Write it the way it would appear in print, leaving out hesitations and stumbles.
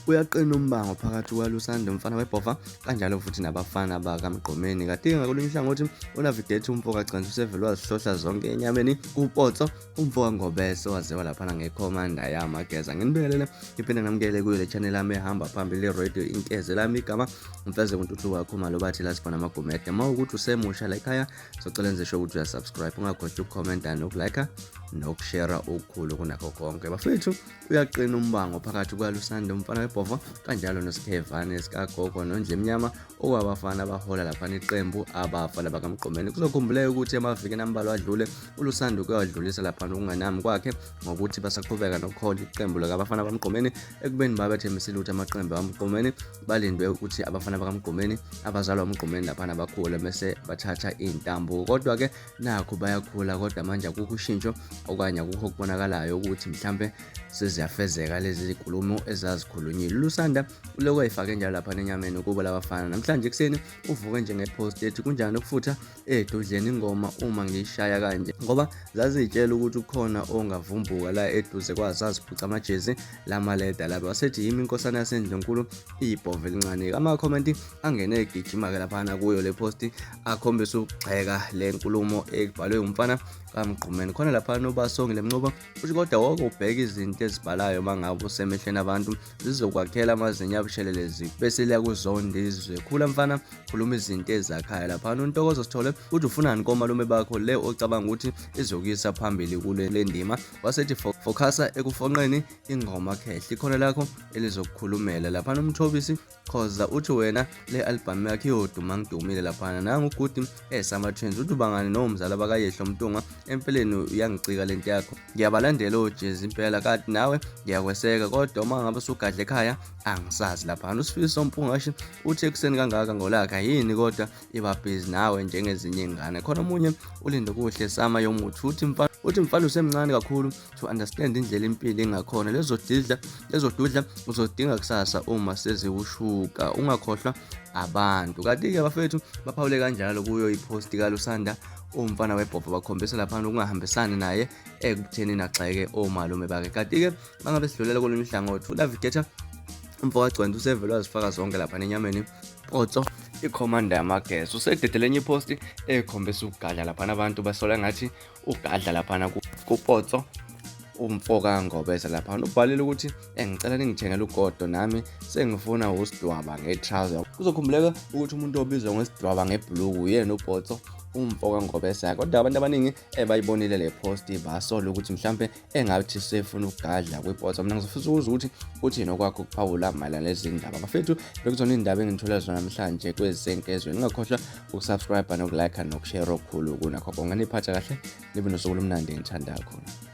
uyaqina umbango phakathi kwaLusanda umfana weBhova kanjalo futhi nabafana bakaMgqomeni. Kanti ngakolunye uhlangothi uNavigetha umfoka agcina usevele wazihlohla zonke enyameni. uPotso umfoka ngobese waziwa laphana ngekhomanda yamageza. Nginibingelele ngiphinde ngamukele kuyo le channel yami ehamba phambili radio inkeze lami igama umfeze kuntuthu wakho malo bathi la sibona amagumede. Uma ukuthi usemusha la ekhaya socela enze sure ukuthi uyasubscribe, ungakhohlwa ukucomment nokulike nokushare okukhulu kunakho konke. Bafethu uyaqina umbango phakathi kwaLusanda umfana weBhova kanjalo noSikhevane sikagogo nondle emnyama okwabafana bahola lapha iqembu abafana bakaMgqomeni. Kuzokhumbuleka ukuthi emavikini ambalwa adlule uLusanda uyawadlulisa lapha ukunganami kwakhe ngokuthi basaqhubeka nokhola iqembu lakabafana bakaMgqomeni ekubeni babethembisile ukuthi amaqembu bakaMgqomeni balindwe ukuthi abafana bakaMgqomeni abazalwa uMgqomeni lapha bakhule bese bathatha intambo. Kodwa ke nakho bayakhula kodwa manje akukho ushintsho okanye akukho kubonakalayo ukuthi mhlambe seziyafezeka lezi zinkulumo ezazikhulunyile. uLusanda uloko ayifake njalo lapha enyameni ukuba labafana namhlanje kuseni uvuke njengepost ethi kunjani ukufutha edudleni ingoma uma ngiyishaya kanje ngoba zazitshela ukuthi ukhona ongavumbuka la eduze kwazaziphuca amajezi lamaleda lapha. Wasethi yimi inkosana yasendlenkulu iBhova elincane. Ama-comment angene egijima ke lapha kuyo le post akhombisa ukugxeka le nkulumo ekubhalwe umfana kaMgqomeni. Khona lapha nobasongi lemnqubo uthi kodwa wonke ubheka izinto ezibhalayo mangabe usemehleni abantu zizokwakhela amazinyo abushelelezi bese liya kuzonda izwe. Khula mfana khuluma izinto ezakhaya lapha. uNtokozo Sithole uthi ufunani komalume bakho le ocabanga ukuthi izokuyisa phambili kule ndima. Wasethi focusa ekufonqeni ingoma khehle ikhono lakho elizokukhulumela lapha. uMthobisi Khoza uthi wena le album yakhe iyoduma ngidumile lapha nangu uGudi esama trends uthi ubangani nomzala bakayehlo Mtunga empeleni uyangicika lento yakho. Ngiyabalandela ojezi impela kade nawe ngiyakweseka kodwa uma ngabe usugadla ekhaya angisazi lapha. uSifiso Mpungashi uthi ekuseni kangaka ngolakha yini kodwa iba busy nawe njengezinye ingane. Khona omunye ulinde kuhle sama yomuthi uthi mfana usemncane kakhulu to understand indlela impilo engakhona lezodudla uzodinga kusasa uma seziwushuka ungakhohlwa abantu. Kanti ke bafethu baphawule kanjalo kuyo ipost kaLusanda umfana weBhova bakhombisa lapha ukungahambisani naye ekutheni naxeke omalume bakhe. Kanti ke bangabe sidlulela kolunye uhlangothi uNavigetha umfoka agcina usevele wazifaka zonke lapha enyameni. uPotso ikhomanda yamageza usededelenye ipost ekhombisa uGadla lapha abantu basola ngathi uGadla lapha kuPotso umfoka ngobese lapha. ubhalile ukuthi ngicela ningithengele ugodo nami sengifuna usidwaba ngetrouser. Kuzokhumbuleka ukuthi umuntu obizwa ngesidwaba ngebhuluku uyena uPotso umfoka ngobese. Kodwa abantu abaningi bayibonile le post basola ukuthi mhlambe engathi sefuna uGadla kwiPotso. Mina ngizofisa ukuthi uthini okwakho ukuphawula mayelana lezi ndaba. Bafethu bekuzona indaba engithola zona namhlanje kwezenkezweni. Ungakhohlwa ukusubscribe nokulike nokushare okukhulu kunakho konke. Niphatha kahle nibe nosuku lomnandi engithanda kakhulu.